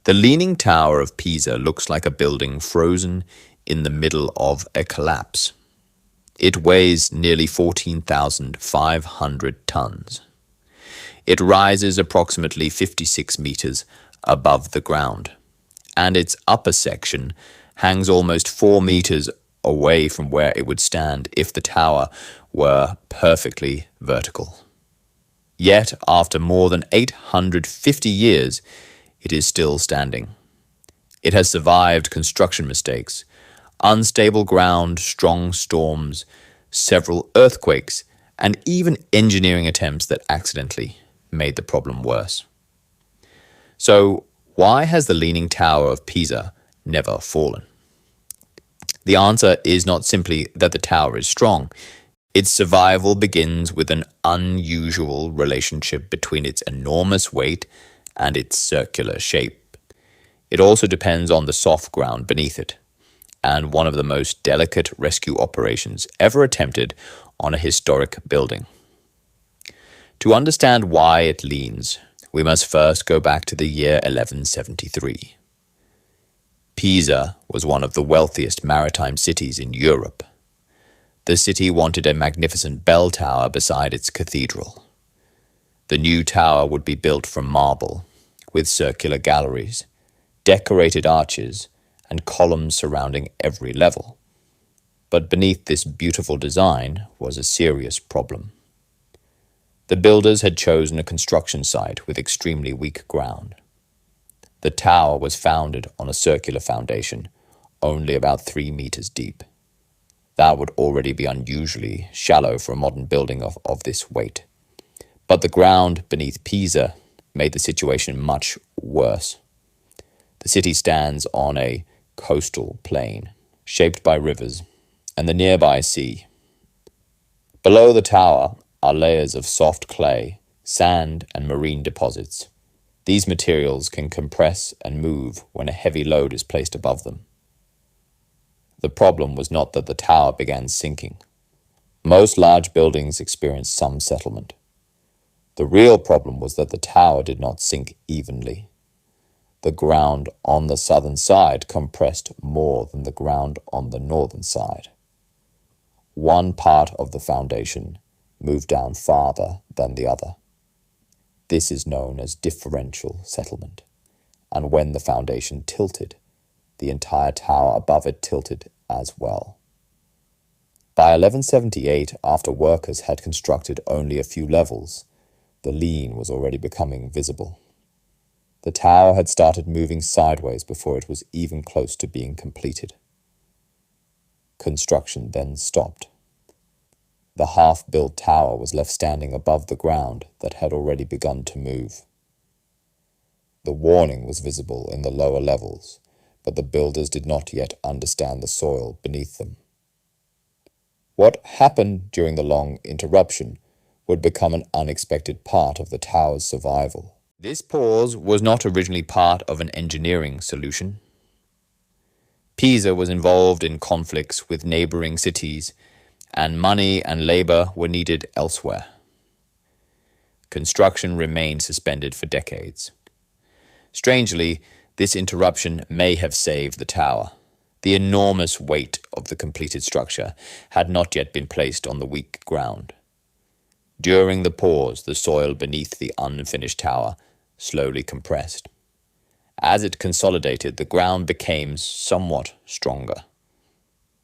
The Leaning Tower of Pisa looks like a building frozen in the middle of a collapse. It weighs nearly 14,500 tons. It rises approximately 56 meters above the ground, and its upper section hangs almost 4 meters away from where it would stand if the tower were perfectly vertical. Yet, after more than 850 years, it is still standing. It has survived construction mistakes, unstable ground, strong storms, several earthquakes, and even engineering attempts that accidentally made the problem worse. So, why has the Leaning Tower of Pisa never fallen? The answer is not simply that the tower is strong. Its survival begins with an unusual relationship between its enormous weight and its circular shape. It also depends on the soft ground beneath it, and one of the most delicate rescue operations ever attempted on a historic building. To understand why it leans, we must first go back to the year 1173. Pisa was one of the wealthiest maritime cities in Europe. The city wanted a magnificent bell tower beside its cathedral. The new tower would be built from marble, with circular galleries, decorated arches, and columns surrounding every level. But beneath this beautiful design was a serious problem. The builders had chosen a construction site with extremely weak ground. The tower was founded on a circular foundation, only about 3 meters deep. That would already be unusually shallow for a modern building of this weight. But the ground beneath Pisa made the situation much worse. The city stands on a coastal plain, shaped by rivers, and the nearby sea. Below the tower are layers of soft clay, sand, and marine deposits. These materials can compress and move when a heavy load is placed above them. The problem was not that the tower began sinking. Most large buildings experience some settlement. The real problem was that the tower did not sink evenly. The ground on the southern side compressed more than the ground on the northern side. One part of the foundation moved down farther than the other. This is known as differential settlement, and when the foundation tilted, the entire tower above it tilted as well. By 1178, after workers had constructed only a few levels, the lean was already becoming visible. The tower had started moving sideways before it was even close to being completed. Construction then stopped. The half-built tower was left standing above the ground that had already begun to move. The warning was visible in the lower levels, but the builders did not yet understand the soil beneath them. What happened during the long interruption would become an unexpected part of the tower's survival. This pause was not originally part of an engineering solution. Pisa was involved in conflicts with neighboring cities, and money and labor were needed elsewhere. Construction remained suspended for decades. Strangely, this interruption may have saved the tower. The enormous weight of the completed structure had not yet been placed on the weak ground. During the pause, the soil beneath the unfinished tower slowly compressed. As it consolidated, the ground became somewhat stronger.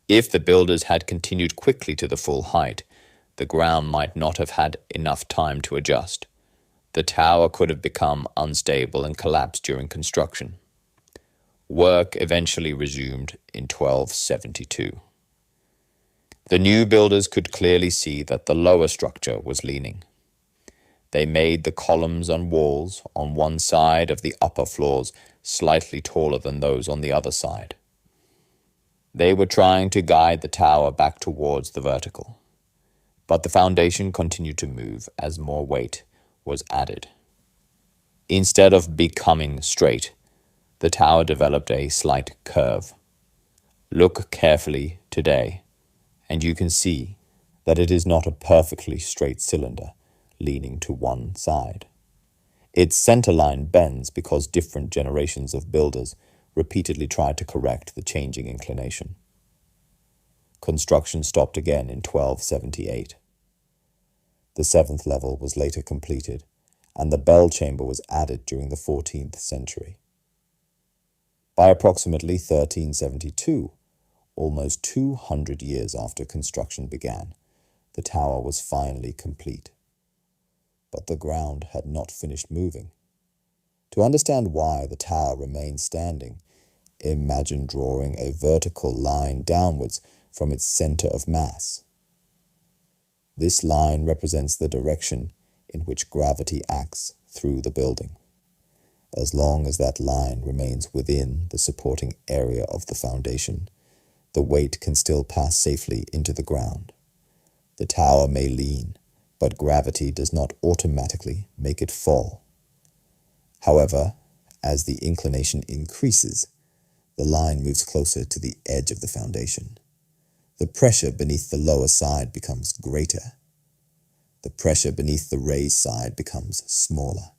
If the builders had continued quickly to the full height, the ground might not have had enough time to adjust. The tower could have become unstable and collapsed during construction. Work eventually resumed in 1272. The new builders could clearly see that the lower structure was leaning. They made the columns and walls on one side of the upper floors slightly taller than those on the other side. They were trying to guide the tower back towards the vertical, but the foundation continued to move as more weight was added. Instead of becoming straight, the tower developed a slight curve. Look carefully today, and you can see that it is not a perfectly straight cylinder leaning to one side. Its center line bends because different generations of builders repeatedly tried to correct the changing inclination. Construction stopped again in 1278. The seventh level was later completed, and the bell chamber was added during the 14th century. By approximately 1372, almost 200 years after construction began, the tower was finally complete. But the ground had not finished moving. To understand why the tower remained standing, imagine drawing a vertical line downwards from its center of mass. This line represents the direction in which gravity acts through the building. As long as that line remains within the supporting area of the foundation, the weight can still pass safely into the ground. The tower may lean, but gravity does not automatically make it fall. However, as the inclination increases, the line moves closer to the edge of the foundation. The pressure beneath the lower side becomes greater. The pressure beneath the raised side becomes smaller.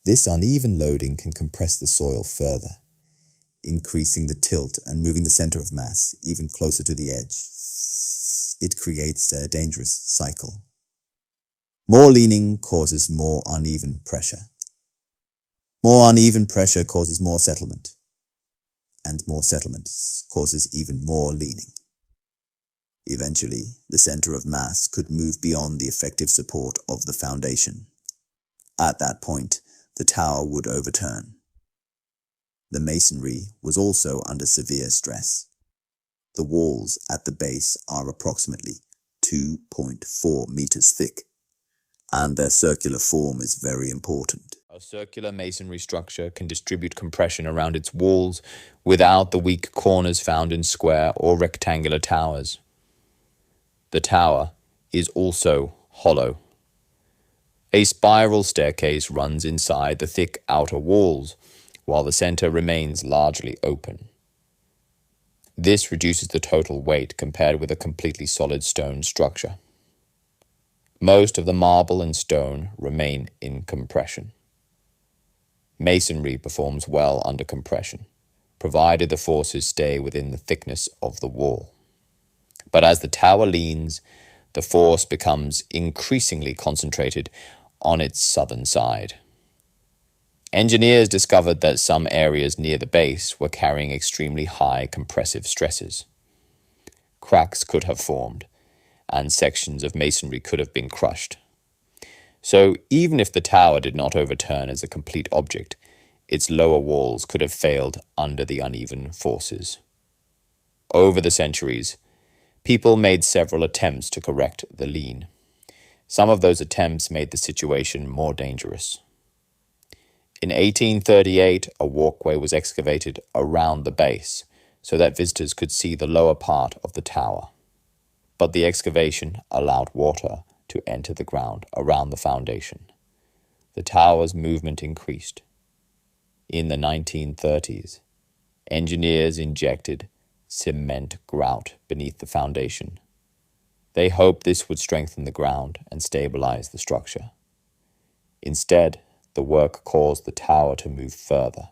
This uneven loading can compress the soil further, increasing the tilt and moving the center of mass even closer to the edge. It creates a dangerous cycle. More leaning causes more uneven pressure. More uneven pressure causes more settlement, and more settlement causes even more leaning. Eventually, the center of mass could move beyond the effective support of the foundation. At that point, the tower would overturn. The masonry was also under severe stress. The walls at the base are approximately 2.4 meters thick, and their circular form is very important. A circular masonry structure can distribute compression around its walls without the weak corners found in square or rectangular towers. The tower is also hollow. A spiral staircase runs inside the thick outer walls, while the center remains largely open. This reduces the total weight compared with a completely solid stone structure. Most of the marble and stone remain in compression. Masonry performs well under compression, provided the forces stay within the thickness of the wall. But as the tower leans, the force becomes increasingly concentrated on its southern side. Engineers discovered that some areas near the base were carrying extremely high compressive stresses. Cracks could have formed, and sections of masonry could have been crushed. So even if the tower did not overturn as a complete object, its lower walls could have failed under the uneven forces. Over the centuries, people made several attempts to correct the lean. Some of those attempts made the situation more dangerous. In 1838, a walkway was excavated around the base so that visitors could see the lower part of the tower. But the excavation allowed water to enter the ground around the foundation. The tower's movement increased. In the 1930s, engineers injected cement grout beneath the foundation. They hoped this would strengthen the ground and stabilize the structure. Instead, the work caused the tower to move further.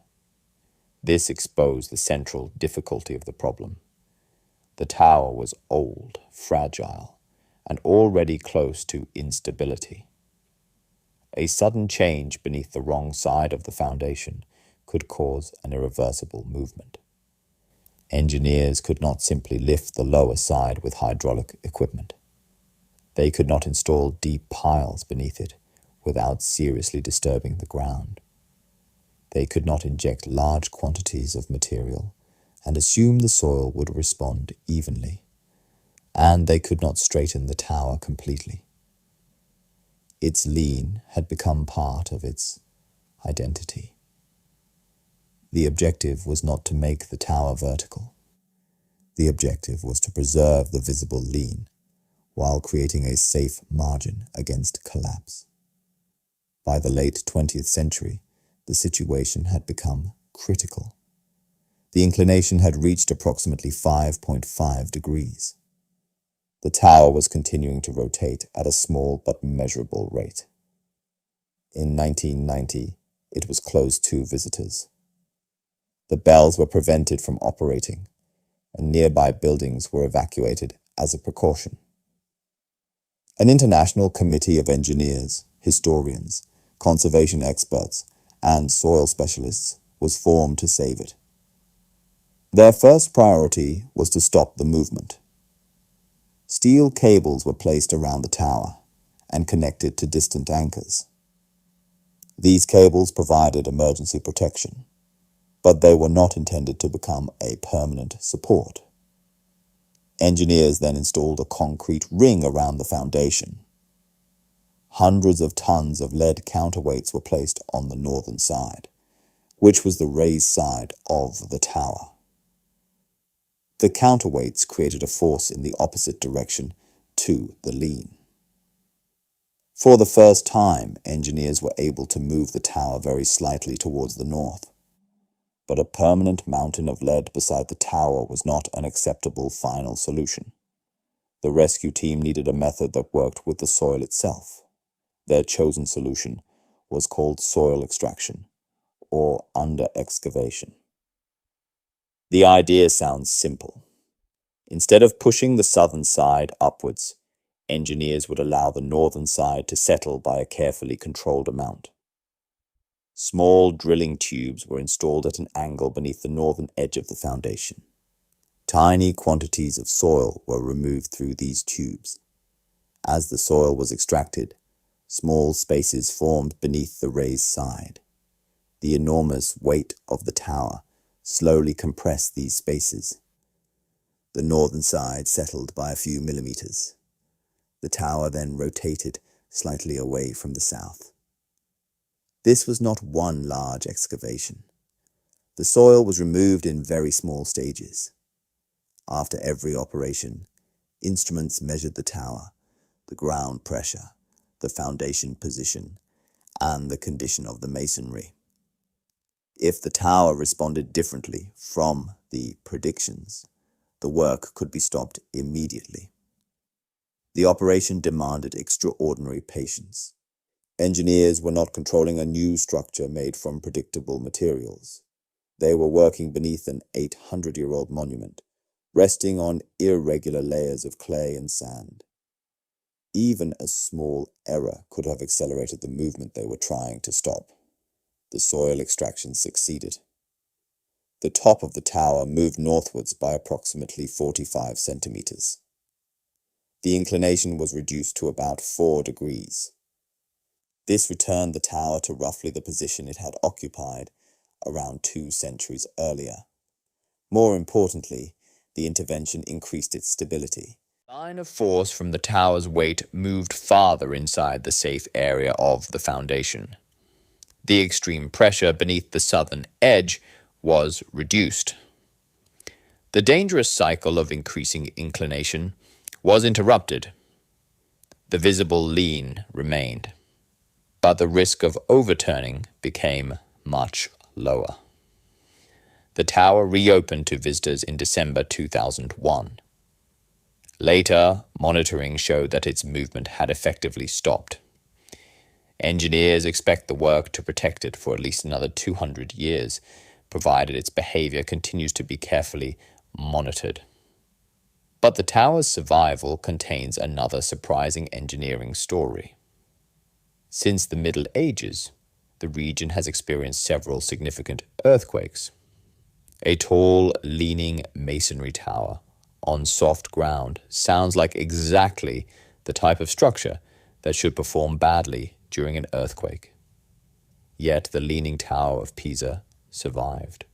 This exposed the central difficulty of the problem. The tower was old, fragile, and already close to instability. A sudden change beneath the wrong side of the foundation could cause an irreversible movement. Engineers could not simply lift the lower side with hydraulic equipment. They could not install deep piles beneath it without seriously disturbing the ground. They could not inject large quantities of material and assume the soil would respond evenly. And they could not straighten the tower completely. Its lean had become part of its identity. The objective was not to make the tower vertical. The objective was to preserve the visible lean while creating a safe margin against collapse. By the late 20th century, the situation had become critical. The inclination had reached approximately 5.5 degrees. The tower was continuing to rotate at a small but measurable rate. In 1990, it was closed to visitors. The bells were prevented from operating, and nearby buildings were evacuated as a precaution. An international committee of engineers, historians, conservation experts, and soil specialists was formed to save it. Their first priority was to stop the movement. Steel cables were placed around the tower and connected to distant anchors. These cables provided emergency protection, but they were not intended to become a permanent support. Engineers then installed a concrete ring around the foundation. Hundreds of tons of lead counterweights were placed on the northern side, which was the raised side of the tower. The counterweights created a force in the opposite direction to the lean. For the first time, engineers were able to move the tower very slightly towards the north. But a permanent mountain of lead beside the tower was not an acceptable final solution. The rescue team needed a method that worked with the soil itself. Their chosen solution was called soil extraction, or under-excavation. The idea sounds simple. Instead of pushing the southern side upwards, engineers would allow the northern side to settle by a carefully controlled amount. Small drilling tubes were installed at an angle beneath the northern edge of the foundation. Tiny quantities of soil were removed through these tubes. As the soil was extracted, small spaces formed beneath the raised side. The enormous weight of the tower slowly compressed these spaces. The northern side settled by a few millimeters. The tower then rotated slightly away from the south. This was not one large excavation. The soil was removed in very small stages. After every operation, instruments measured the tower, the ground pressure, the foundation position, and the condition of the masonry. If the tower responded differently from the predictions, the work could be stopped immediately. The operation demanded extraordinary patience. Engineers were not controlling a new structure made from predictable materials. They were working beneath an 800-year-old monument, resting on irregular layers of clay and sand. Even a small error could have accelerated the movement they were trying to stop. The soil extraction succeeded. The top of the tower moved northwards by approximately 45 centimeters. The inclination was reduced to about 4 degrees. This returned the tower to roughly the position it had occupied around 2 centuries earlier. More importantly, the intervention increased its stability. The line of force from the tower's weight moved farther inside the safe area of the foundation. The extreme pressure beneath the southern edge was reduced. The dangerous cycle of increasing inclination was interrupted. The visible lean remained, but the risk of overturning became much lower. The tower reopened to visitors in December 2001. Later, monitoring showed that its movement had effectively stopped. Engineers expect the work to protect it for at least another 200 years, provided its behavior continues to be carefully monitored. But the tower's survival contains another surprising engineering story. Since the Middle Ages, the region has experienced several significant earthquakes. A tall, leaning masonry tower on soft ground sounds like exactly the type of structure that should perform badly during an earthquake. Yet the Leaning Tower of Pisa survived.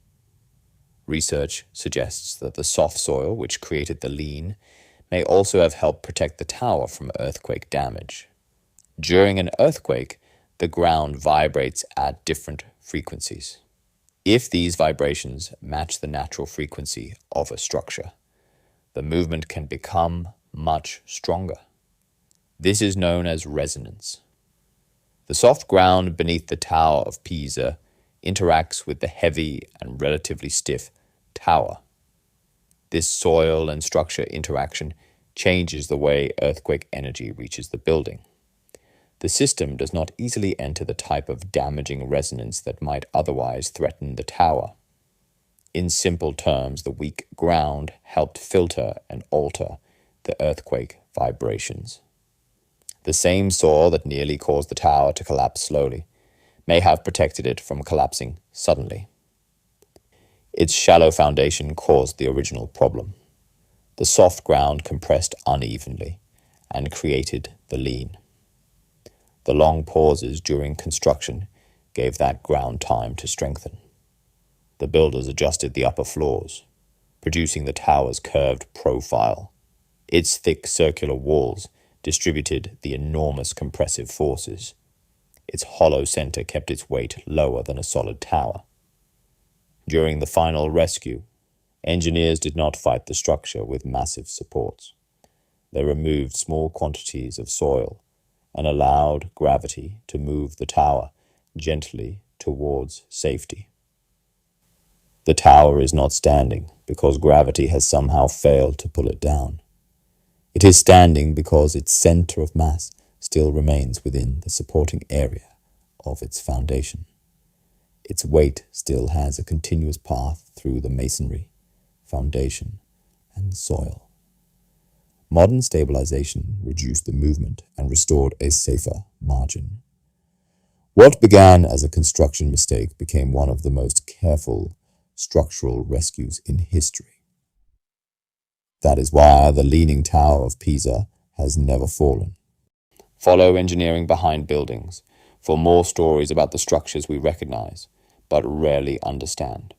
Research suggests that the soft soil which created the lean may also have helped protect the tower from earthquake damage. During an earthquake, the ground vibrates at different frequencies. If these vibrations match the natural frequency of a structure, the movement can become much stronger. This is known as resonance. The soft ground beneath the Tower of Pisa interacts with the heavy and relatively stiff tower. This soil and structure interaction changes the way earthquake energy reaches the building. The system does not easily enter the type of damaging resonance that might otherwise threaten the tower. In simple terms, the weak ground helped filter and alter the earthquake vibrations. The same soil that nearly caused the tower to collapse slowly may have protected it from collapsing suddenly. Its shallow foundation caused the original problem. The soft ground compressed unevenly and created the lean. The long pauses during construction gave that ground time to strengthen. The builders adjusted the upper floors, producing the tower's curved profile. Its thick circular walls distributed the enormous compressive forces. Its hollow center kept its weight lower than a solid tower. During the final rescue, engineers did not fight the structure with massive supports. They removed small quantities of soil and allowed gravity to move the tower gently towards safety. The tower is not standing because gravity has somehow failed to pull it down. It is standing because its center of mass still remains within the supporting area of its foundation. Its weight still has a continuous path through the masonry, foundation, and soil. Modern stabilization reduced the movement and restored a safer margin. What began as a construction mistake became one of the most careful structural rescues in history. That is why the Leaning Tower of Pisa has never fallen. Follow Engineering Behind Buildings for more stories about the structures we recognize but rarely understand.